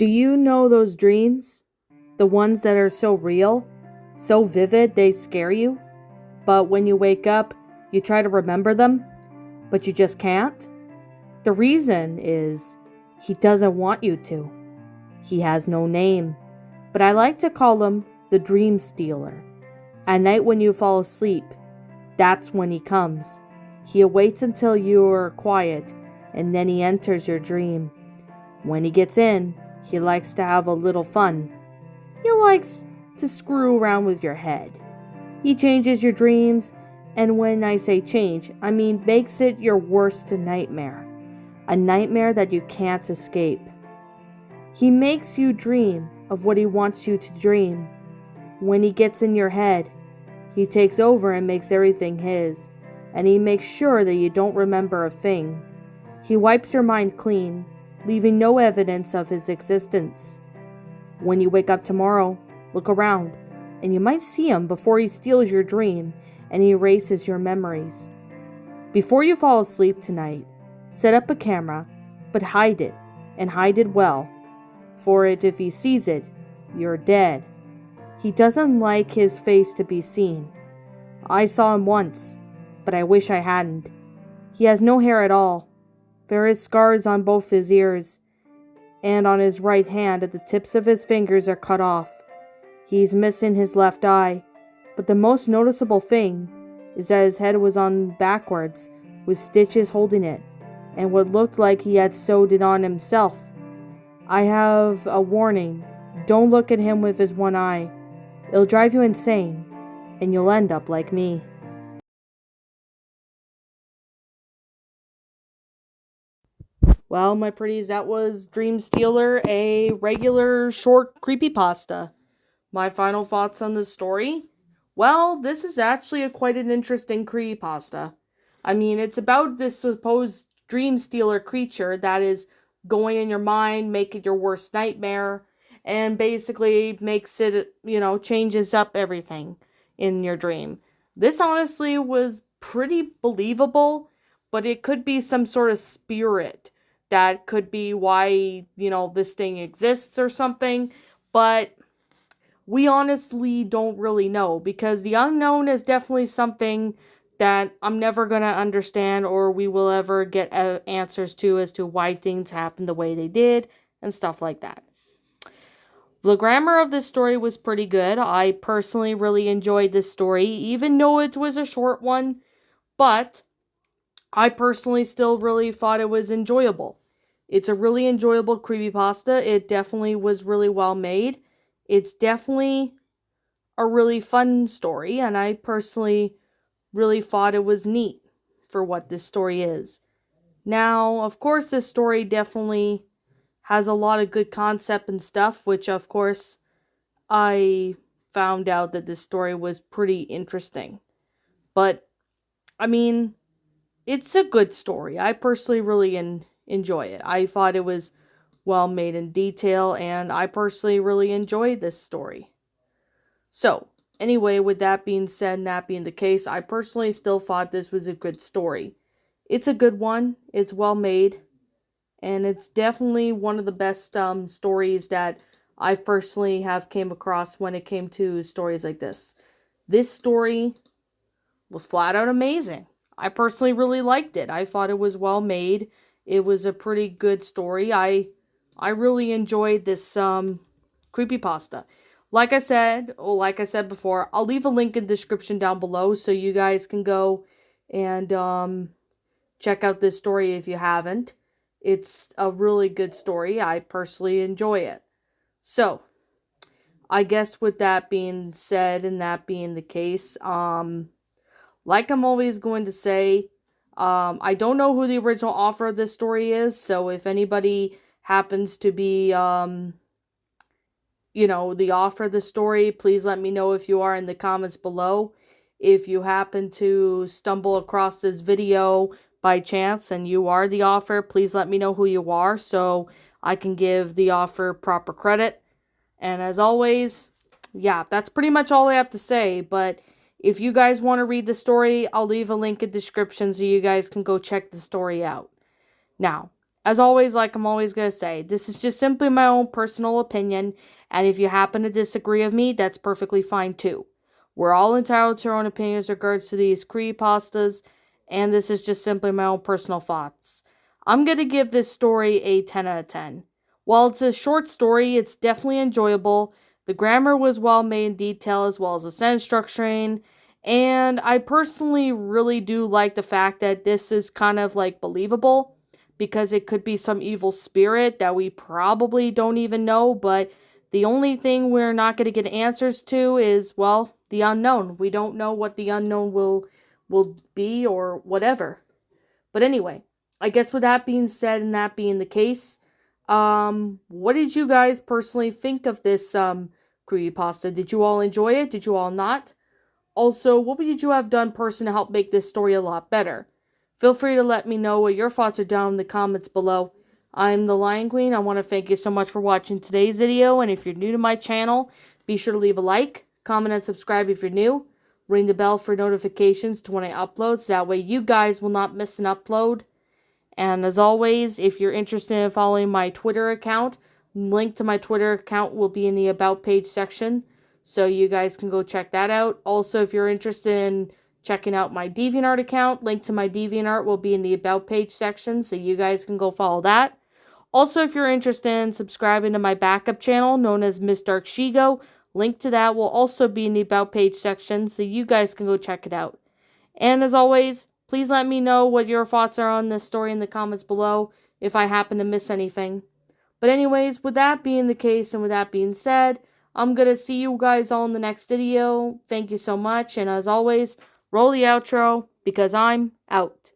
Do you know those dreams? The ones that are so real, so vivid they scare you? But when you wake up, you try to remember them, but you just can't? The reason is he doesn't want you to. He has no name, but I like to call him the dream stealer. At night when you fall asleep, that's when he comes. He awaits until you are quiet, and then he enters your dream. When he gets in, he likes to have a little fun. He likes to screw around with your head. He changes your dreams, and when I say change, I mean makes it your worst nightmare. A nightmare that you can't escape. He makes you dream of what he wants you to dream. When he gets in your head, he takes over and makes everything his, and he makes sure that you don't remember a thing. He wipes your mind clean, leaving no evidence of his existence. When you wake up tomorrow, look around, and you might see him before he steals your dream and he erases your memories. Before you fall asleep tonight, set up a camera, but hide it, and hide it well. For if he sees it, you're dead. He doesn't like his face to be seen. I saw him once, but I wish I hadn't. He has no hair at all. There is scars on both his ears, and on his right hand at the tips of his fingers are cut off. He's missing his left eye, but the most noticeable thing is that his head was on backwards, with stitches holding it, and what looked like he had sewed it on himself. I have a warning. Don't look at him with his one eye. It'll drive you insane, and you'll end up like me. Well, my pretties, that was Dream Stealer, a regular short creepypasta. My final thoughts on the story? Well, this is actually quite an interesting creepypasta. I mean, it's about this supposed dream stealer creature that is going in your mind, make it your worst nightmare, and basically makes it, changes up everything in your dream. This honestly was pretty believable, but it could be some sort of spirit. That could be why, this thing exists or something, but we honestly don't really know, because the unknown is definitely something that I'm never going to understand, or we will ever get answers to as to why things happened the way they did and stuff like that. The grammar of this story was pretty good. I personally really enjoyed this story, even though it was a short one, but I personally still really thought it was enjoyable. It's a really enjoyable creepypasta. It definitely was really well made. It's definitely a really fun story, and I personally really thought it was neat for what this story is. Now, of course, this story definitely has a lot of good concept and stuff, which, of course, I found out that this story was pretty interesting. But, I mean, it's a good story. I personally really enjoy it. I thought it was well made in detail, and I personally really enjoyed this story. So, anyway, with that being said and that being the case, I personally still thought this was a good story. It's a good one. It's well made. And it's definitely one of the best stories that I personally have came across when it came to stories like this. This story was flat out amazing. I personally really liked it. I thought it was well made. It was a pretty good story. I really enjoyed this creepypasta. Like I said before, I'll leave a link in the description down below so you guys can go and check out this story if you haven't. It's a really good story. I personally enjoy it. So, I guess with that being said and that being the case, like I'm always going to say, I don't know who the original author of this story is, so if anybody happens to be, the author of the story, please let me know if you are in the comments below. If you happen to stumble across this video by chance and you are the author, please let me know who you are so I can give the author proper credit. And as always, yeah, that's pretty much all I have to say, but if you guys want to read the story, I'll leave a link in the description so you guys can go check the story out. Now, As always, like I'm always going to say, this is just simply my own personal opinion, and if you happen to disagree with me, that's perfectly fine too. We're all entitled to our own opinions regards to these creepypastas, and this is just simply my own personal thoughts. I'm going to give this story a 10 out of 10. While it's a short story, it's definitely enjoyable. The grammar was well made in detail as well as the sentence structuring, and I personally really do like the fact that this is kind of like believable because it could be some evil spirit that we probably don't even know, but the only thing we're not going to get answers to is, well, the unknown. We don't know what the unknown will be or whatever. But anyway, I guess with that being said and that being the case, what did you guys personally think of this creepypasta? Did you all enjoy it? Did you all not? Also, what would you have done personally to help make this story a lot better? Feel free to let me know what your thoughts are down in the comments below. I'm the Lion Queen. I want to thank you so much for watching today's video, and if you're new to my channel, be sure to leave a like, comment, and subscribe if you're new. Ring the bell for notifications to when I upload, so that way you guys will not miss an upload. And as always, if you're interested in following my Twitter account, link to my Twitter account will be in the About page section, so you guys can go check that out. Also, if you're interested in checking out my DeviantArt account, link to my DeviantArt will be in the About page section, so you guys can go follow that. Also, if you're interested in subscribing to my backup channel known as Miss Dark Shigo, link to that will also be in the About page section, so you guys can go check it out. And as always, please let me know what your thoughts are on this story in the comments below if I happen to miss anything. But anyways, with that being the case and with that being said, I'm going to see you guys all in the next video. Thank you so much. And as always, roll the outro because I'm out.